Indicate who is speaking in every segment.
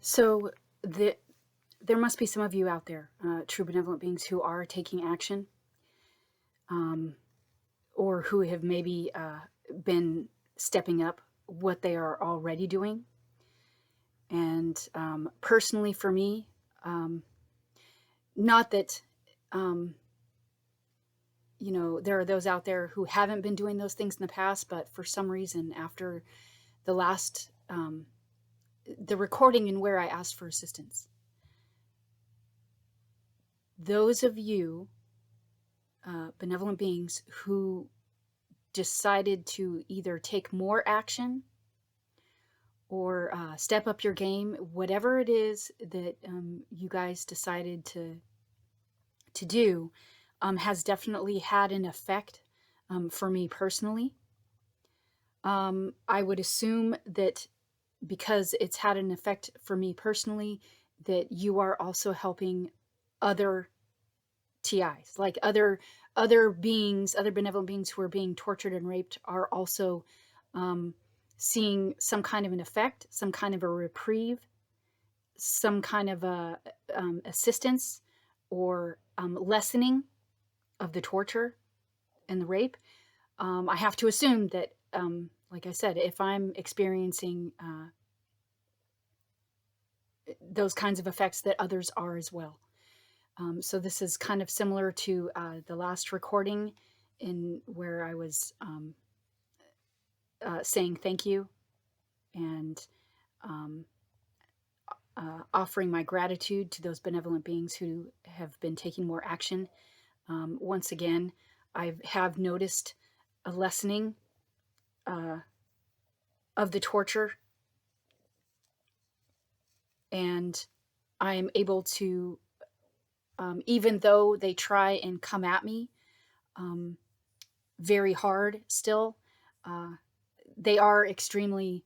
Speaker 1: So there must be some of you out there, true benevolent beings, who are taking action, or who have maybe been stepping up what they are already doing. And personally for me, not that, there are those out there who haven't been doing those things in the past, but for some reason after the last, the recording in where I asked for assistance, those of you, benevolent beings, who decided to either take more action or step up your game, whatever it is that you guys decided to do, has definitely had an effect for me personally. I would assume that because it's had an effect for me personally, that you are also helping other TIs, like other beings, other benevolent beings who are being tortured and raped, are also seeing some kind of an effect, some kind of a reprieve, some kind of a assistance or lessening of the torture and the rape. I have to assume that, like I said, if I'm experiencing those kinds of effects, that others are as well. So this is kind of similar to the last recording in where I was saying thank you and offering my gratitude to those benevolent beings who have been taking more action. Once again, I have noticed a lessening of the torture, and I am able to, even though they try and come at me very hard still, they are extremely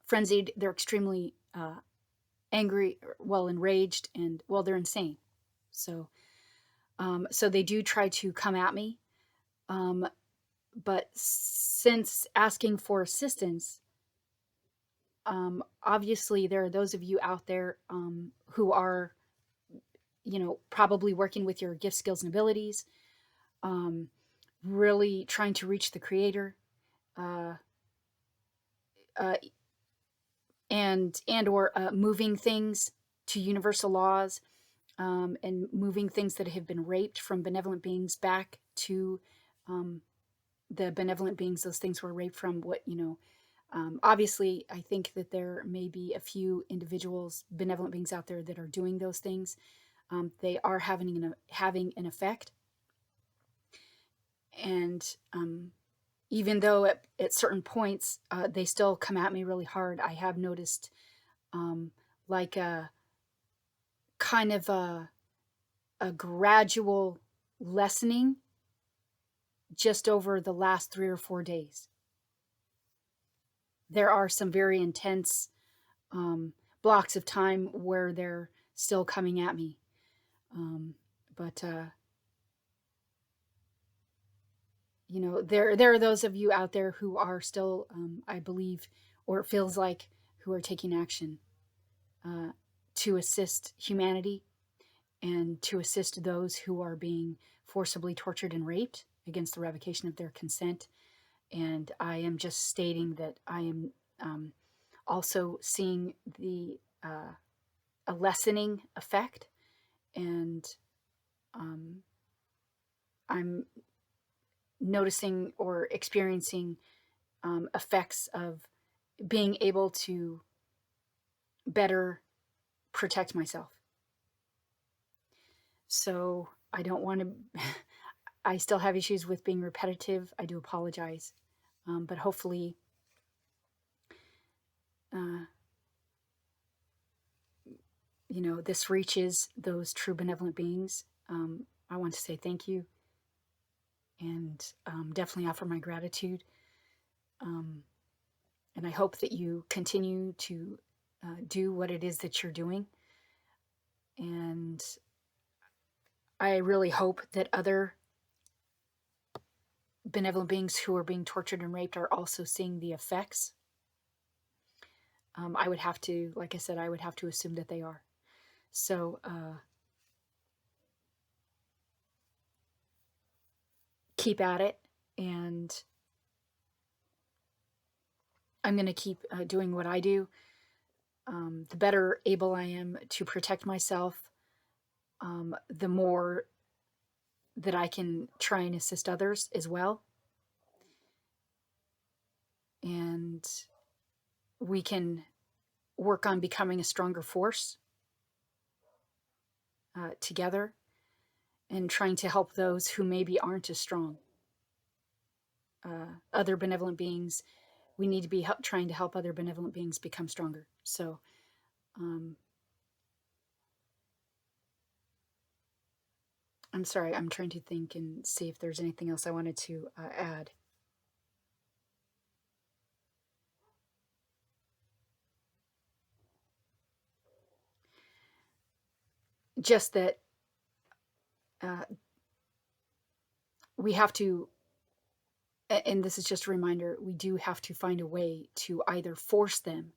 Speaker 1: frenzied, they're extremely angry, well, enraged, and, well, they're insane. So they do try to come at me. But since asking for assistance, obviously there are those of you out there who are, probably working with your gifts, skills, and abilities, really trying to reach the Creator, and or moving things to universal laws, and moving things that have been raped from benevolent beings back to the benevolent beings those things were raped from. Obviously, I think that there may be a few individuals, benevolent beings out there, that are doing those things. They are having an effect. And even though at certain points they still come at me really hard, I have noticed like a kind of a gradual lessening just over the last 3 or 4 days. There are some very intense blocks of time where they're still coming at me. But there are those of you out there who are still, I believe, or it feels like, who are taking action to assist humanity and to assist those who are being forcibly tortured and raped against the revocation of their consent. And I am just stating that I am also seeing a lessening effect, and I'm noticing or experiencing effects of being able to better protect myself. So I don't want to I still have issues with being repetitive. I do apologize. But hopefully this reaches those true benevolent beings. I want to say thank you, and definitely offer my gratitude. And I hope that you continue to do what it is that you're doing. And I really hope that other benevolent beings who are being tortured and raped are also seeing the effects I would have to, like I said, I would have to assume that they are. So keep at it, and I'm going to keep doing what I do. The better able I am to protect myself, the more that I can try and assist others as well. And we can work on becoming a stronger force together, and trying to help those who maybe aren't as strong. Other benevolent beings, we need to be trying to help other benevolent beings become stronger. So I'm sorry, I'm trying to think and see if there's anything else I wanted to add. Just that we have to, and this is just a reminder, we do have to find a way to either force them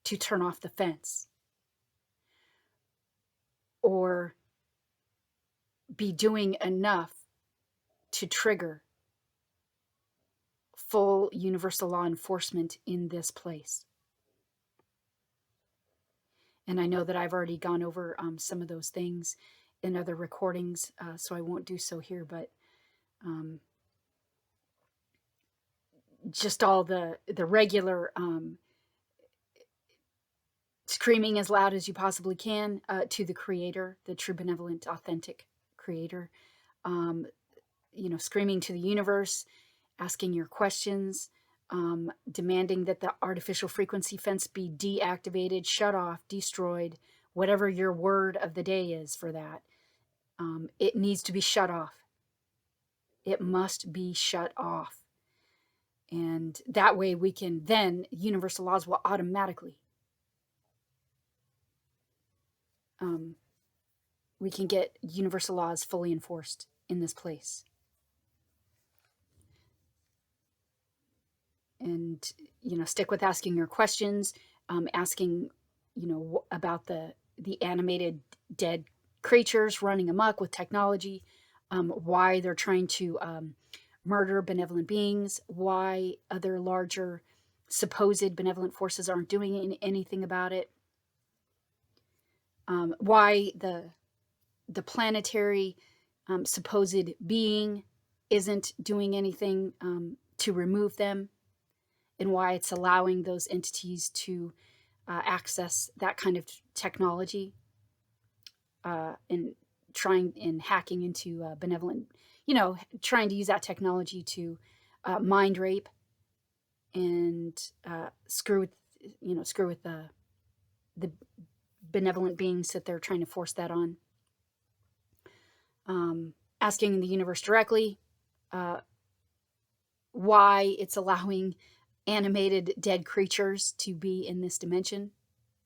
Speaker 1: to turn off the fence, or be doing enough to trigger full universal law enforcement in this place. And I know that I've already gone over some of those things in other recordings, so I won't do so here, but just all the regular screaming as loud as you possibly can to the creator, the true, benevolent, authentic creator, screaming to the universe, asking your questions, demanding that the artificial frequency fence be deactivated, shut off, destroyed, whatever your word of the day is for that. It needs to be shut off. It must be shut off. And that way we can then, universal laws will automatically, we can get universal laws fully enforced in this place. And, stick with asking your questions, asking, about the animated dead creatures running amok with technology, why they're trying to murder benevolent beings, why other larger supposed benevolent forces aren't doing anything about it, why the planetary supposed being isn't doing anything to remove them, and why it's allowing those entities to access that kind of technology, and trying and hacking into benevolent, trying to use that technology to mind rape and screw with the benevolent beings that they're trying to force that on. Asking the universe directly why it's allowing animated dead creatures to be in this dimension,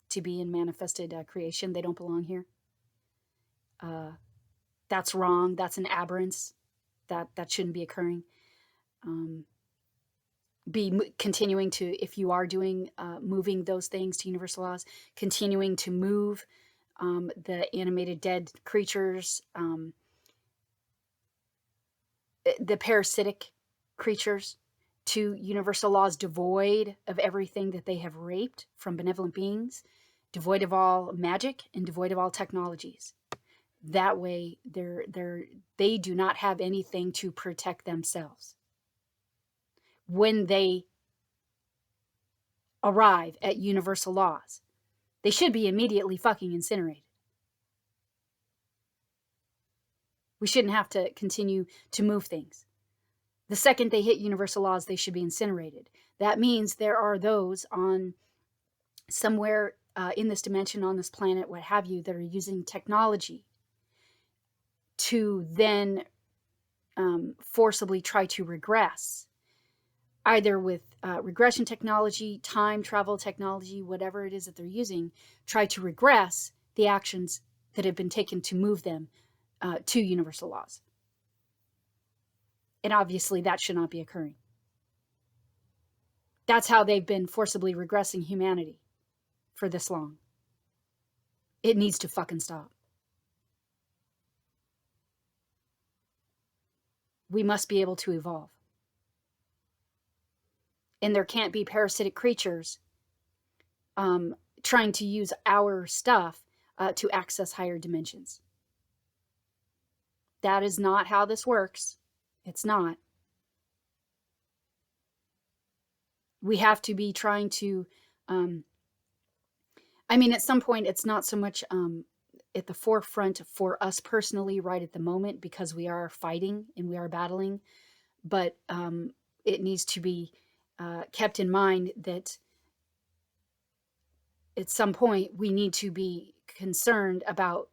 Speaker 1: to be in manifested creation. They don't belong here. That's wrong. That's an aberrance. That shouldn't be occurring. Be continuing to, if you are doing moving those things to universal laws, continuing to move the animated dead creatures, the parasitic creatures, to universal laws devoid of everything that they have raped from benevolent beings, devoid of all magic and devoid of all technologies. That way they do not have anything to protect themselves. When they arrive at universal laws, they should be immediately fucking incinerated. We shouldn't have to continue to move things. The second they hit universal laws, they should be incinerated. That means there are those on somewhere in this dimension, on this planet, what have you, that are using technology to then forcibly try to regress, either with regression technology, time travel technology, whatever it is that they're using, try to regress the actions that have been taken to move them to universal laws. And obviously that should not be occurring. That's how they've been forcibly regressing humanity. for this long. It needs to fucking stop. We must be able to evolve. And there can't be parasitic creatures trying to use our stuff to access higher dimensions. That is not how this works. It's not. We have to be trying to, at some point, it's not so much at the forefront for us personally right at the moment, because we are fighting and we are battling, but it needs to be kept in mind that at some point we need to be concerned about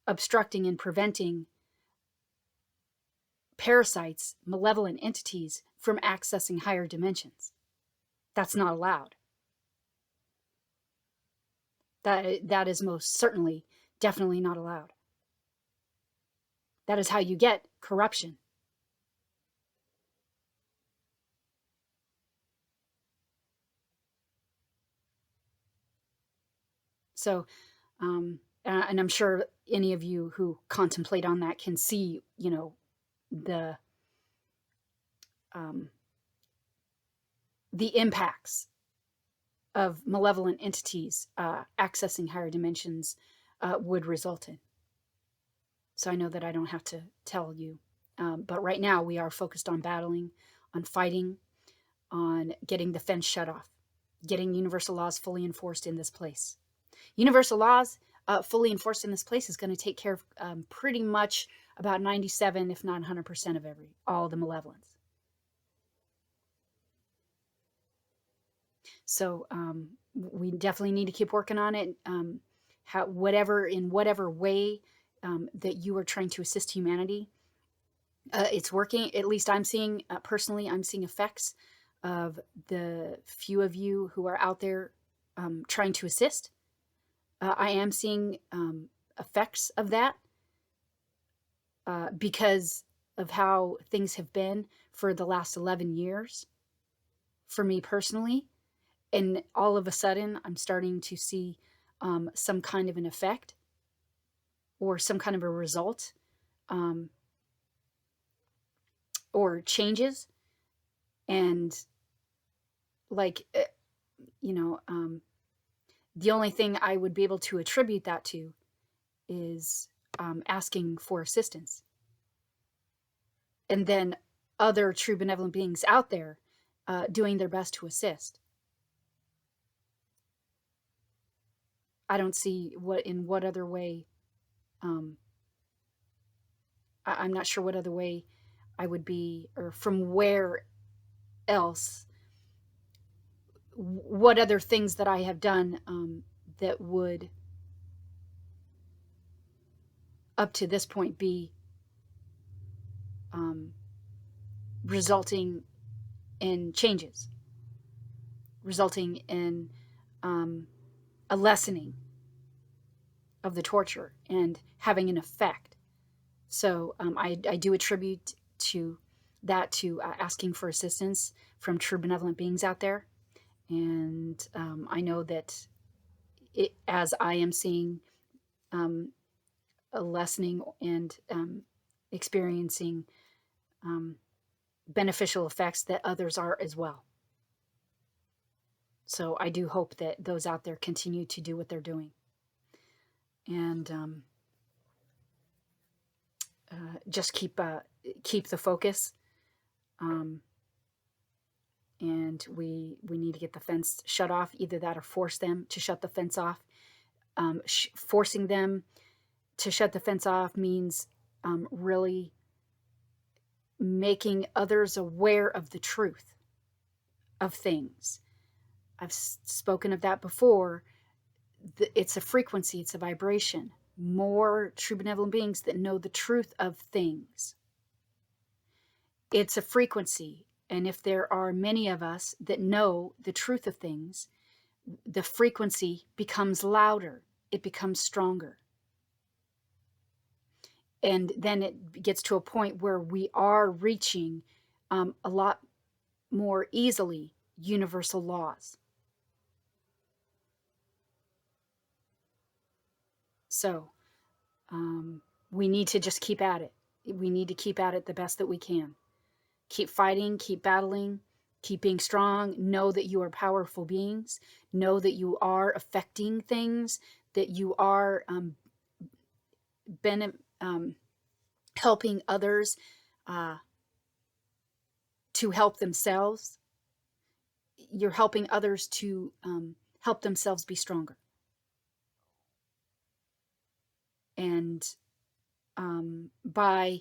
Speaker 1: obstructing and preventing parasites, malevolent entities, from accessing higher dimensions. That's not allowed. That is most certainly, definitely not allowed. That is how you get corruption. So, and I'm sure any of you who contemplate on that can see, the impacts of malevolent entities accessing higher dimensions would result in. So I know that I don't have to tell you, but right now we are focused on battling, on fighting, on getting the fence shut off, getting universal laws fully enforced in this place. Universal laws fully enforced in this place is going to take care of pretty much about 97, if not 100% of all the malevolence. So we definitely need to keep working on it. In whatever way that you are trying to assist humanity, it's working. At least I'm seeing, personally, I'm seeing effects of the few of you who are out there trying to assist. I am seeing effects of that because of how things have been for the last 11 years for me personally. And all of a sudden, I'm starting to see some kind of an effect or some kind of a result or changes. And the only thing I would be able to attribute that to is asking for assistance. And then other true benevolent beings out there doing their best to assist. I don't see in what other way, I'm not sure what other way I would be, or from where else, what other things that I have done that would, up to this point, be resulting in changes, resulting in a lessening of the torture and having an effect. So I do attribute to that to asking for assistance from true benevolent beings out there. And I know that as I am seeing a lessening and experiencing beneficial effects, that others are as well. So I do hope that those out there continue to do what they're doing. And just keep the focus. And we need to get the fence shut off. Either that or force them to shut the fence off. Forcing them to shut the fence off means really making others aware of the truth of things. I've spoken of that before. It's a frequency, it's a vibration. More true benevolent beings that know the truth of things. It's a frequency. And if there are many of us that know the truth of things, the frequency becomes louder. It becomes stronger. And then it gets to a point where we are reaching a lot more easily universal laws. So we need to just keep at it. We need to keep at it the best that we can. Keep fighting, keep battling, keep being strong. Know that you are powerful beings. Know that you are affecting things, that you are helping others to help themselves. You're helping others to help themselves be stronger. And by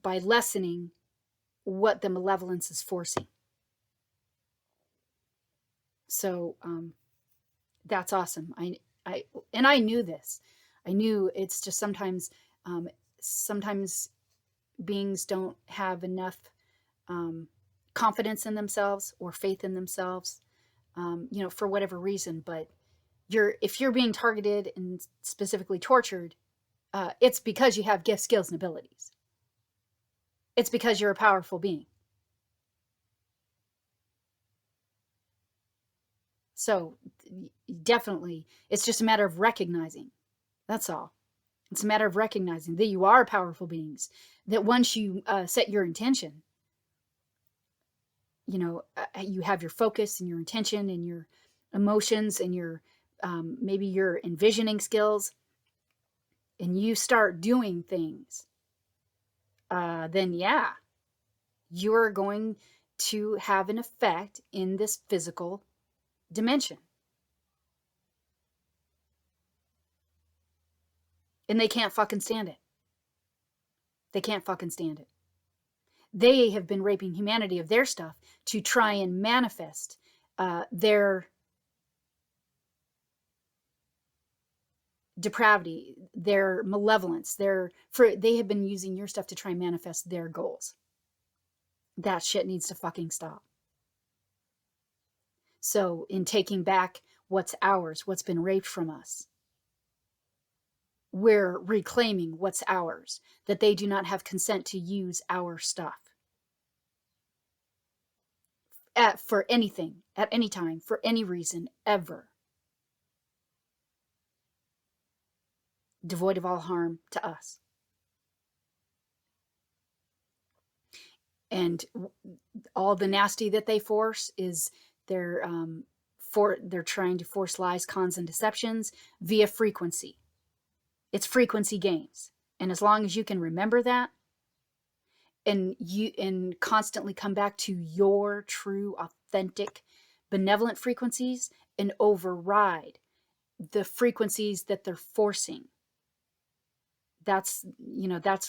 Speaker 1: lessening what the malevolence is forcing. So that's awesome. I knew this. I knew it's just sometimes beings don't have enough confidence in themselves or faith in themselves, for whatever reason. But if you're being targeted and specifically tortured, it's because you have gifts, skills, and abilities. It's because you're a powerful being. So definitely, it's just a matter of recognizing. That's all. It's a matter of recognizing that you are powerful beings, that once you set your intention, you have your focus and your intention and your emotions and your maybe your envisioning skills, and you start doing things, then yeah, you're going to have an effect in this physical dimension. And they can't fucking stand it. They can't fucking stand it. They have been raping humanity of their stuff to try and manifest their depravity, their malevolence, they have been using your stuff to try and manifest their goals. That shit needs to fucking stop. So in taking back what's ours, what's been raped from us, we're reclaiming what's ours, that they do not have consent to use our stuff for anything, at any time, for any reason, ever. Devoid of all harm to us. And all the nasty that they force is they're trying to force lies, cons, and deceptions via frequency. It's frequency games. And as long as you can remember that and constantly come back to your true, authentic, benevolent frequencies and override the frequencies that they're forcing, that's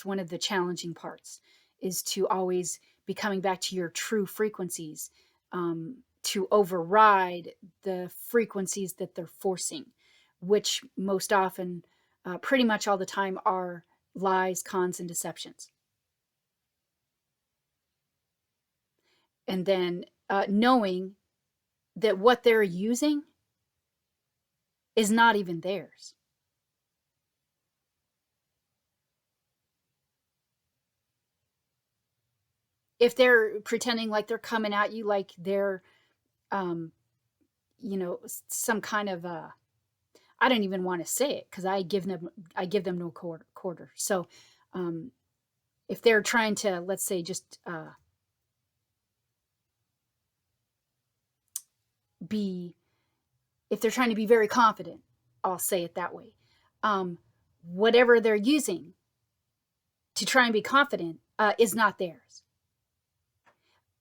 Speaker 1: one of the challenging parts, is to always be coming back to your true frequencies, to override the frequencies that they're forcing, which most often, pretty much all the time, are lies, cons, and deceptions. And then knowing that what they're using is not even theirs. If they're pretending like they're coming at you like they're, some kind of I don't even want to say it because I give them no quarter. So if they're trying to, let's say, just if they're trying to be very confident, I'll say it that way. Whatever they're using to try and be confident is not theirs.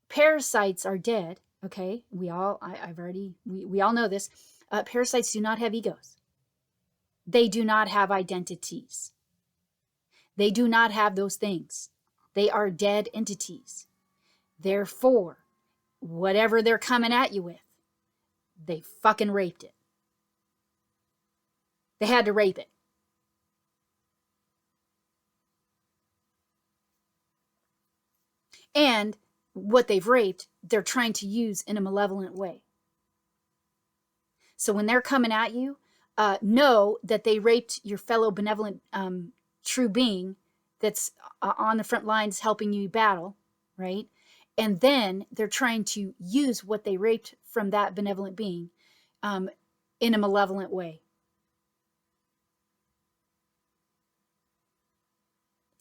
Speaker 1: Parasites are dead. Okay, we all know this. Parasites do not have egos. They do not have identities. They do not have those things. They are dead entities. Therefore, whatever they're coming at you with, they fucking raped it. They had to rape it. And what they've raped, they're trying to use in a malevolent way. So when they're coming at you, know that they raped your fellow benevolent true being that's on the front lines helping you battle, right? And then they're trying to use what they raped from that benevolent being in a malevolent way.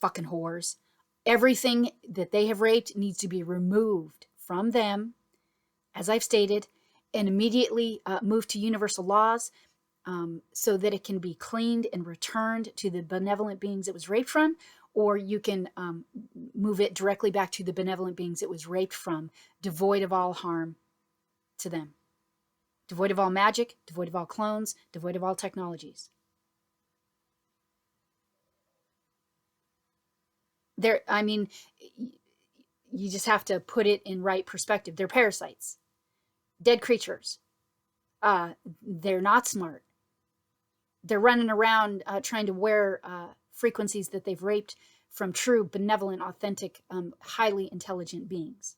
Speaker 1: fucking whores. Everything that they have raped needs to be removed from them, as I've stated, and immediately moved to universal laws, so that it can be cleaned and returned to the benevolent beings it was raped from, or you can move it directly back to the benevolent beings it was raped from, devoid of all harm to them. Devoid of all magic, devoid of all clones, devoid of all technologies. I mean, you just have to put it in right perspective. They're parasites, dead creatures. They're not smart. They're running around trying to wear frequencies that they've raped from true, benevolent, authentic, highly intelligent beings.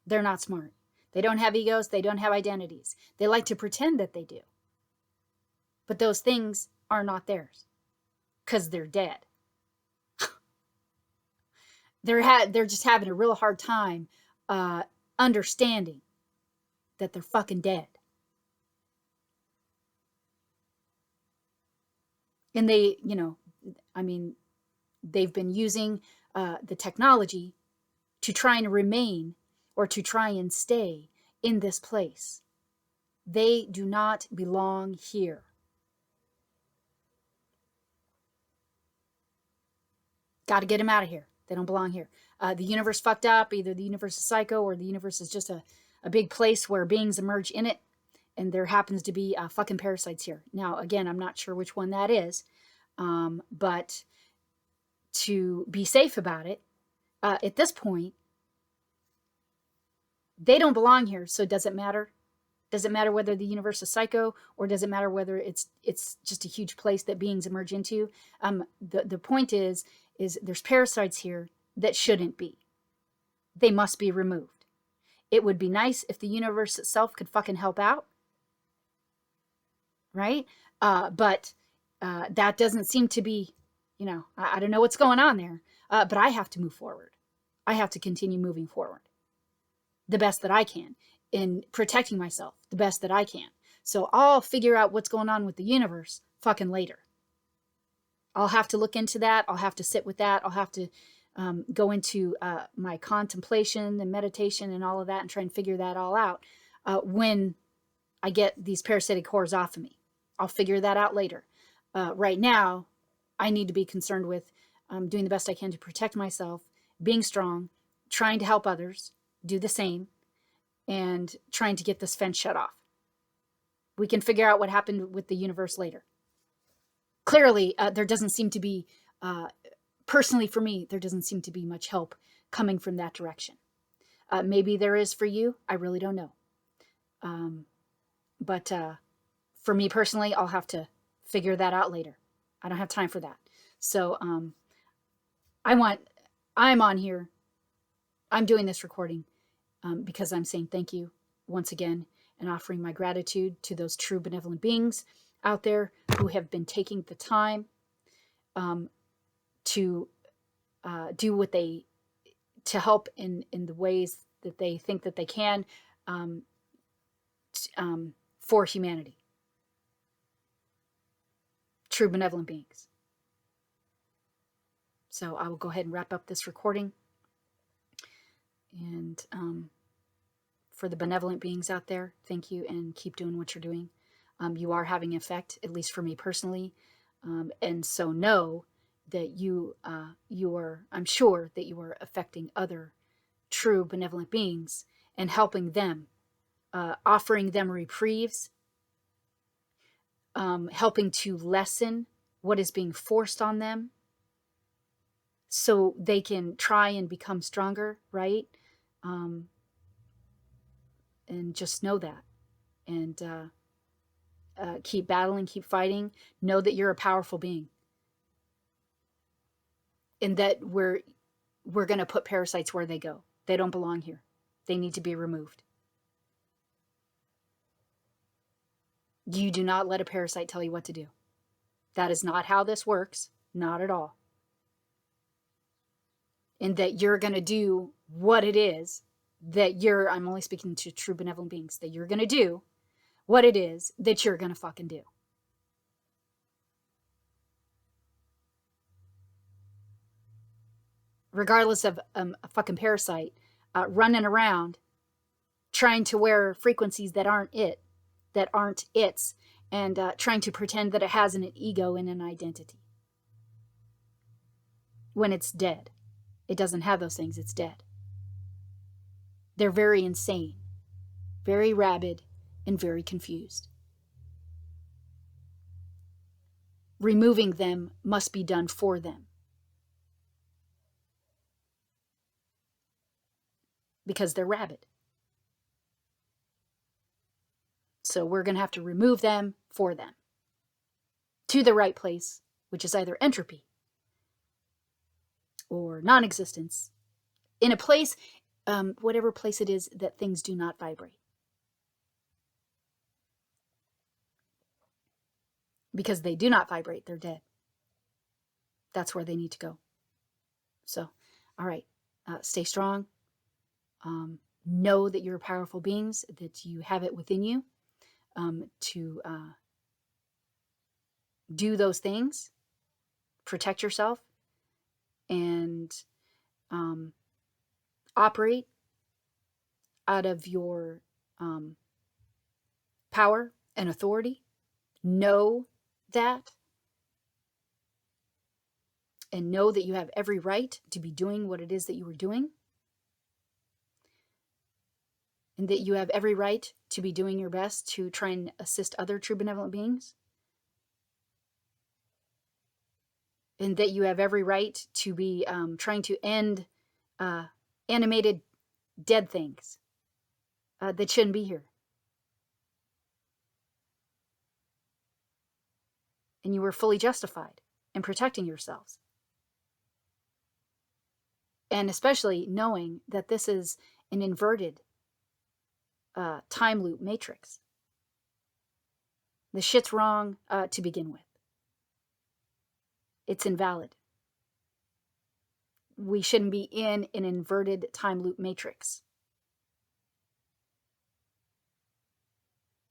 Speaker 1: They're not smart. They don't have egos. They don't have identities. They like to pretend that they do. But those things are not theirs because they're dead. They're just having a real hard time understanding that they're fucking dead. And they, they've been using the technology to try and remain or to try and stay in this place. They do not belong here. Got to get them out of here. They don't belong here. The universe fucked up. Either the universe is psycho or the universe is just a big place where beings emerge in it. And there happens to be fucking parasites here. Now, again, I'm not sure which one that is. But to be safe about it, at this point, they don't belong here. So does it matter? Does it matter whether the universe is psycho, or does it matter whether it's just a huge place that beings emerge into? The point is there's parasites here that shouldn't be. They must be removed. It would be nice if the universe itself could fucking help out, right? But that doesn't seem to be, I don't know what's going on there, but I have to move forward. I have to continue moving forward the best that I can in protecting myself the best that I can. So I'll figure out what's going on with the universe fucking later. I'll have to look into that. I'll have to sit with that. I'll have to go into my contemplation and meditation and all of that and try and figure that all out when I get these parasitic whores off of me. I'll figure that out later. Right now, I need to be concerned with doing the best I can to protect myself, being strong, trying to help others do the same, and trying to get this fence shut off. We can figure out what happened with the universe later. Clearly, there doesn't seem to be, personally for me, there doesn't seem to be much help coming from that direction. Maybe there is for you. I really don't know. But for me personally, I'll have to figure that out later. I don't have time for that. So I'm on here. I'm doing this recording because I'm saying thank you once again and offering my gratitude to those true benevolent beings out there who have been taking the time to do what to help in the ways that they think that they can for humanity. True benevolent beings. So I will go ahead and wrap up this recording. And for the benevolent beings out there, thank you, and keep doing what you're doing. You are having an effect, at least for me personally. And so know that I'm sure that you are affecting other true benevolent beings and helping them, offering them reprieves, helping to lessen what is being forced on them so they can try and become stronger, right? And just know that. And keep battling, keep fighting. Know that you're a powerful being. And that we're going to put parasites where they go. They don't belong here. They need to be removed. You do not let a parasite tell you what to do. That is not how this works. Not at all. And that you're going to do what it is that I'm only speaking to true benevolent beings, that you're going to do what it is that you're going to fucking do. regardless of a fucking parasite, running around trying to wear frequencies that aren't its, and trying to pretend that it has an ego and an identity. When it's dead. It doesn't have those things, it's dead. They're very insane, very rabid, and very confused. Removing them must be done for them. Because they're rabid. So we're going to have to remove them for them. To the right place, which is either entropy or non-existence. In a place, whatever place it is that things do not vibrate. Because they do not vibrate, they're dead. That's where they need to go. So, all right, stay strong. Know that you're powerful beings, that you have it within you to do those things, protect yourself, and operate out of your power and authority. Know that, and know that you have every right to be doing what it is that you were doing, and that you have every right to be doing your best to try and assist other true benevolent beings, and that you have every right to be trying to end animated dead things that shouldn't be here. And you were fully justified in protecting yourselves. And especially knowing that this is an inverted time loop matrix. The shit's wrong to begin with. It's invalid. We shouldn't be in an inverted time loop matrix.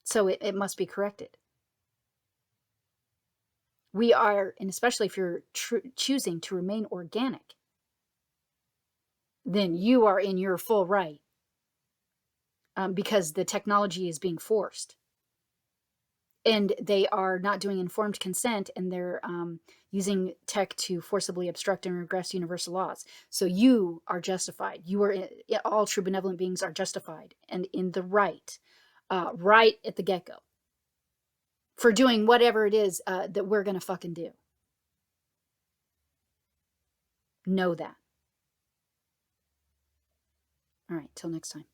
Speaker 1: So it must be corrected. We are, and especially if you're choosing to remain organic, then you are in your full right, because the technology is being forced. And they are not doing informed consent, and they're using tech to forcibly obstruct and regress universal laws. So you are justified. All true benevolent beings are justified and in the right, right at the get-go, for doing whatever it is that we're going to fucking do. Know that. All right, till next time.